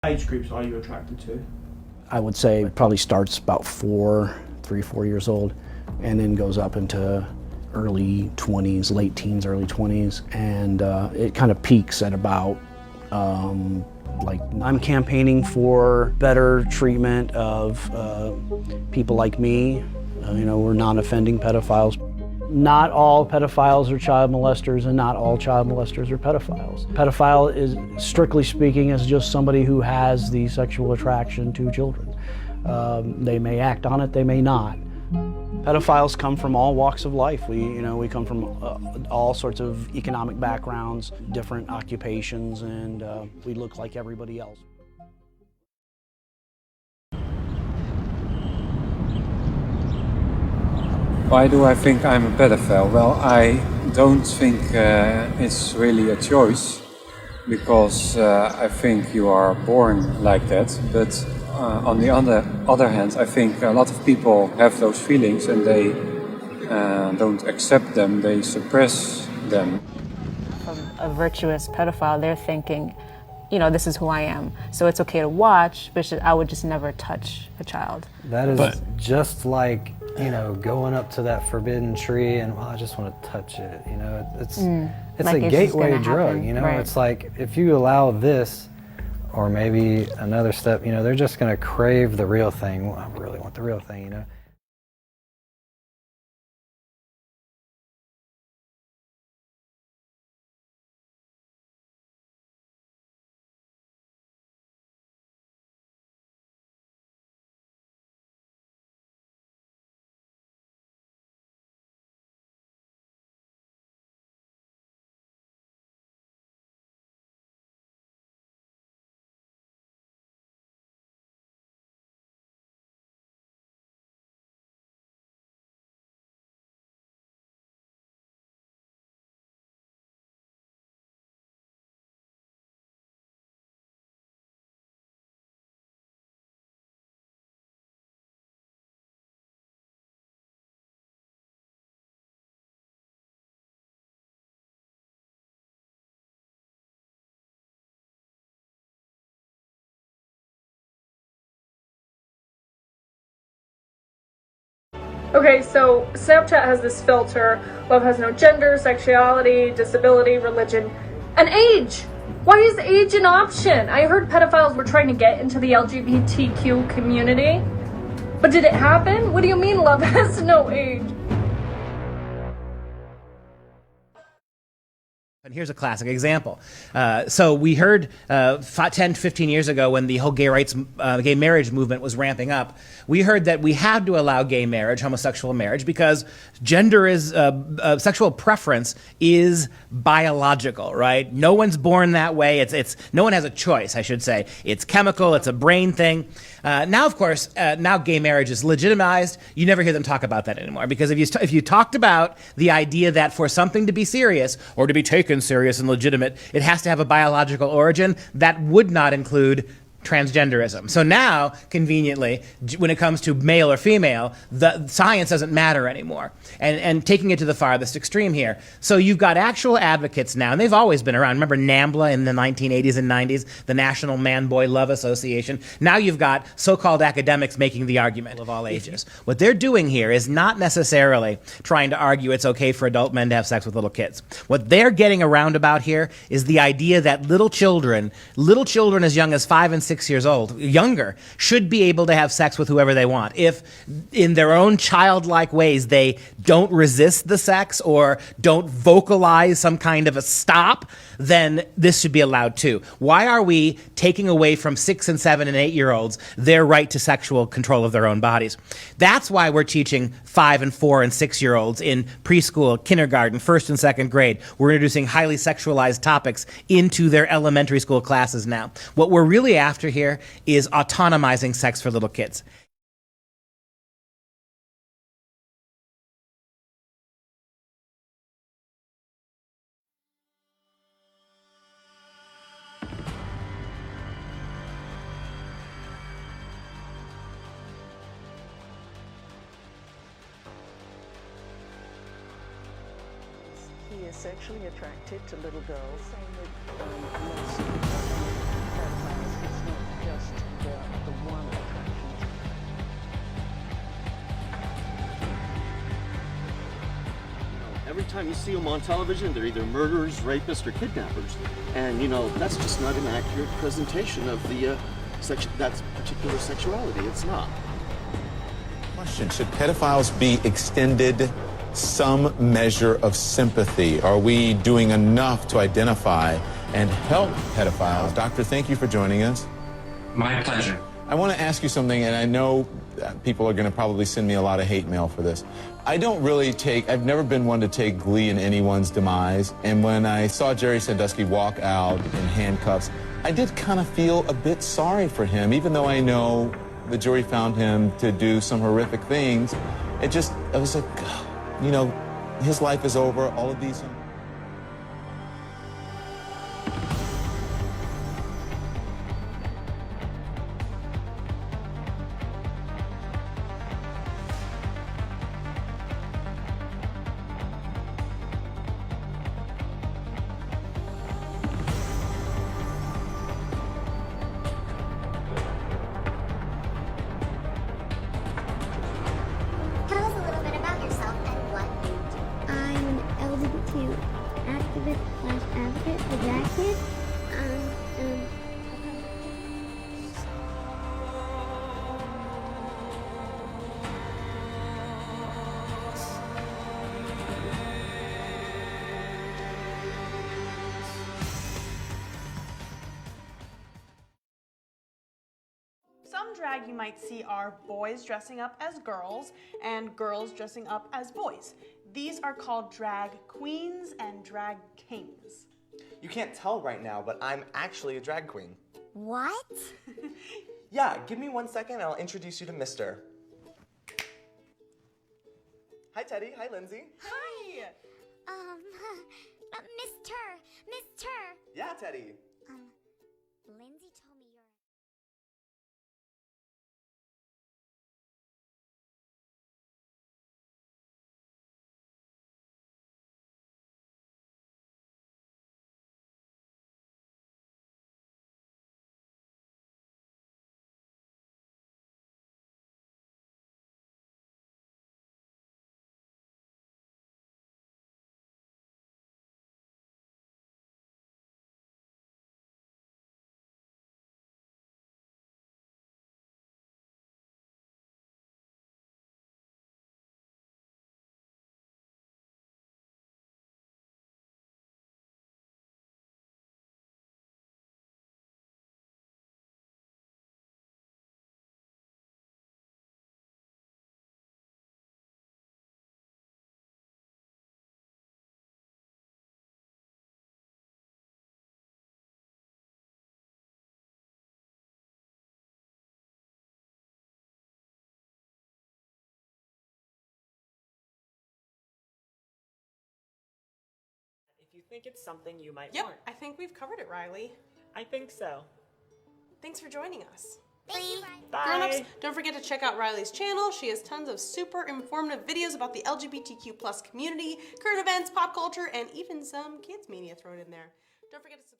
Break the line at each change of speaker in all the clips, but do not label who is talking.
Age groups are you attracted to?
I would say probably starts about 3, 4 years old, and then goes up into early 20s, late teens, early 20s, and it kind of peaks at about like I'm campaigning for better treatment of people like me. We're non-offending pedophiles. Not all pedophiles are child molesters, and not all child molesters are pedophiles. Pedophile is, strictly speaking, is just somebody who has the sexual attraction to children. They may act on it, they may not. Pedophiles come from all walks of life. We come from all sorts of economic backgrounds, different occupations, and we look like everybody else.
Why do I think I'm a pedophile? Well, I don't think it's really a choice, because I think you are born like that. But on the other hand, I think a lot of people have those feelings and they don't accept them, they suppress them.
A virtuous pedophile, they're thinking, this is who I am, so it's okay to watch, but I would just never touch a child.
That is just like, going up to that forbidden tree and, well, I just want to touch it, it's like a gateway drug,
Right.
It's like, if you allow this, or maybe another step, they're just going to crave the real thing. Well, I really want the real thing,
Okay, so Snapchat has this filter, love has no gender, sexuality, disability, religion, and age. Why is age an option? I heard pedophiles were trying to get into the LGBTQ community, but did it happen? What do you mean love has no age?
And here's a classic example. So we heard 10, 15 years ago when the whole gay marriage movement was ramping up, we heard that we had to allow gay marriage, homosexual marriage, because gender is, sexual preference is biological, right? No one's born that way. No one has a choice, I should say. It's chemical, it's a brain thing. Now, of course, now gay marriage is legitimized. You never hear them talk about that anymore, because if you talked about the idea that for something to be serious or to be taken serious and legitimate, it has to have a biological origin, that would not include transgenderism. So now, conveniently, when it comes to male or female, the science doesn't matter anymore. And taking it to the farthest extreme here. So you've got actual advocates now, and they've always been around. Remember NAMBLA in the 1980s and 90s, the National Man-Boy Love Association? Now you've got so-called academics making the argument of all ages. What they're doing here is not necessarily trying to argue it's okay for adult men to have sex with little kids. What they're getting around about here is the idea that little children as young as 5 and 6 years old, younger, should be able to have sex with whoever they want. If in their own childlike ways they don't resist the sex or don't vocalize some kind of a stop, then this should be allowed too. Why are we taking away from 6 and 7 and 8-year-olds their right to sexual control of their own bodies? That's why we're teaching 5 and 4 and 6-year-olds in preschool, kindergarten, 1st and 2nd grade. We're introducing highly sexualized topics into their elementary school classes now. What we're really after here is autonomizing sex for little kids.
He is sexually attracted to little girls, saying that most pedophiles, it's not
time you see them on television, they're either murderers, rapists, or kidnappers. And, you know, that's just not an accurate presentation of the that particular sexuality. It's not.
Question, should pedophiles be extended some measure of sympathy? Are we doing enough to identify and help pedophiles? Doctor, thank you for joining us.
My pleasure.
I want to ask you something, and I know people are going to probably send me a lot of hate mail for this. I've never been one to take glee in anyone's demise, and when I saw Jerry Sandusky walk out in handcuffs, I did kind of feel a bit sorry for him, even though I know the jury found him to do some horrific things. I was like, you know, his life is over, all of these.
Some drag you might see are boys dressing up as girls and girls dressing up as boys. These are called drag queens and drag kings.
You can't tell right now, but I'm actually a drag queen.
What?
Yeah, give me 1 second and I'll introduce you to Mr. Hi, Teddy. Hi, Lindsay.
Hi!
Mr.
Yeah, Teddy.
Lindsay told me you're...
If you think it's something you might
Yep,
want.
I think we've covered it, Riley.
I think so.
Thanks for joining us.
Thank you,
Bye.
Grown-ups, don't forget to check out Riley's channel. She has tons of super informative videos about the LGBTQ+ community, current events, pop culture, and even some kids media thrown in there. Don't forget to subscribe.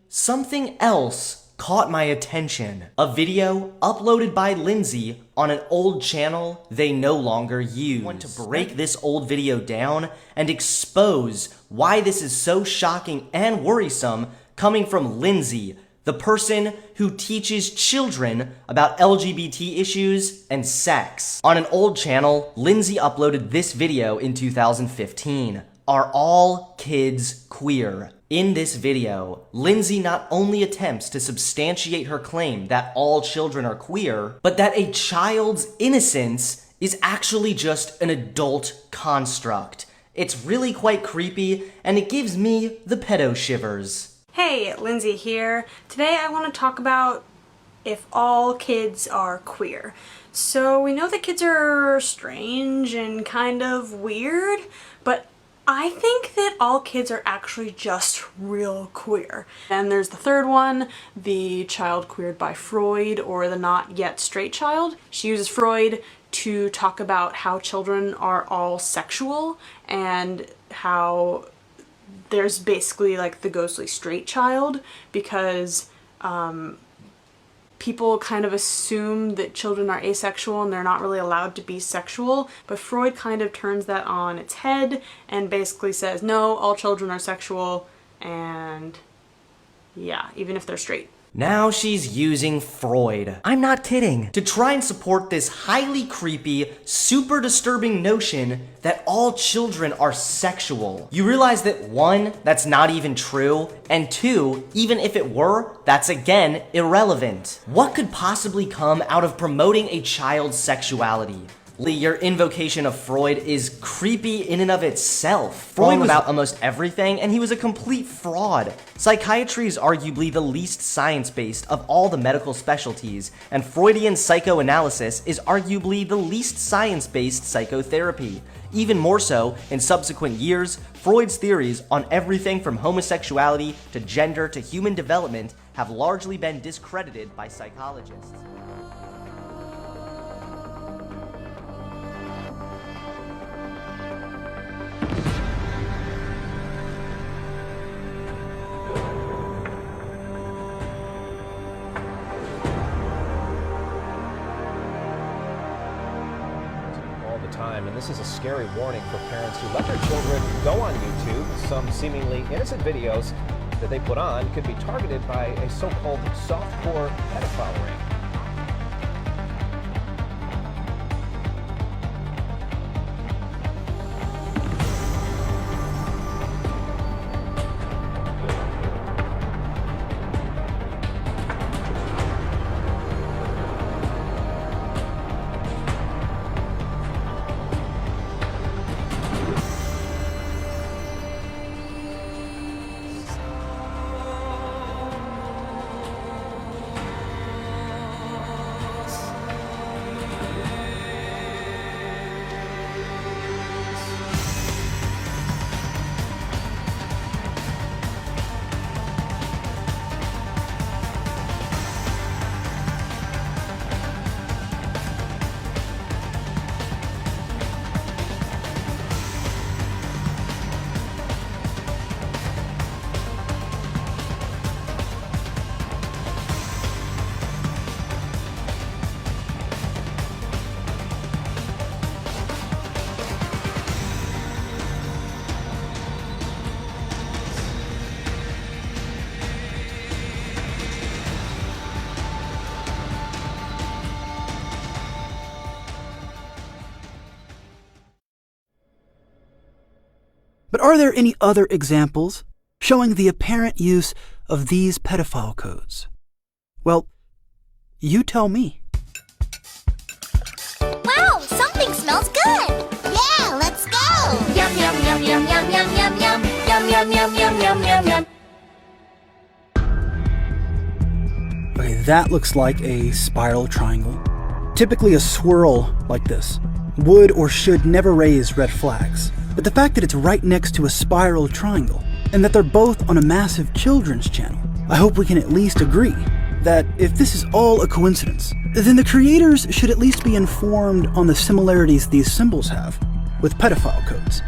Something else caught my attention. A video uploaded by Lindsay on an old channel they no longer use. I want to break this old video down and expose why this is so shocking and worrisome coming from Lindsay, the person who teaches children about LGBT issues and sex. On an old channel, Lindsay uploaded this video in 2015. Are all kids queer? In this video, Lindsay not only attempts to substantiate her claim that all children are queer, but that a child's innocence is actually just an adult construct. It's really quite creepy, and it gives me the pedo shivers.
Hey, Lindsay here. Today I want to talk about if all kids are queer. So we know that kids are strange and kind of weird, but I think that all kids are actually just real queer. And there's the third one, the child queered by Freud, or the not yet straight child. She uses Freud to talk about how children are all sexual and how there's basically like the ghostly straight child, because people kind of assume that children are asexual and they're not really allowed to be sexual, but Freud kind of turns that on its head and basically says, no, all children are sexual, and yeah, even if they're straight.
Now she's using Freud, I'm not kidding, to try and support this highly creepy, super disturbing notion that all children are sexual. You realize that 1, that's not even true, and 2, even if it were, that's again irrelevant. What could possibly come out of promoting a child's sexuality? Your invocation of Freud is creepy in and of itself. Freud was about almost everything, and he was a complete fraud. Psychiatry is arguably the least science-based of all the medical specialties, and Freudian psychoanalysis is arguably the least science-based psychotherapy. Even more so, in subsequent years, Freud's theories on everything from homosexuality to gender to human development have largely been discredited by psychologists.
And this is a scary warning for parents who let their children go on YouTube. Some seemingly innocent videos that they put on could be targeted by a so-called softcore pedophile ring.
But are there any other examples showing the apparent use of these pedophile codes? Well, you tell me.
Wow, something smells good! Yeah, let's go! Yum, yum, yum, yum, yum, yum, yum, yum, yum, yum, yum, yum, yum, yum, yum.
Okay, that looks like a spiral triangle. Typically a swirl like this would or should never raise red flags. But the fact that it's right next to a spiral triangle, and that they're both on a massive children's channel, I hope we can at least agree that if this is all a coincidence, then the creators should at least be informed on the similarities these symbols have with pedophile codes.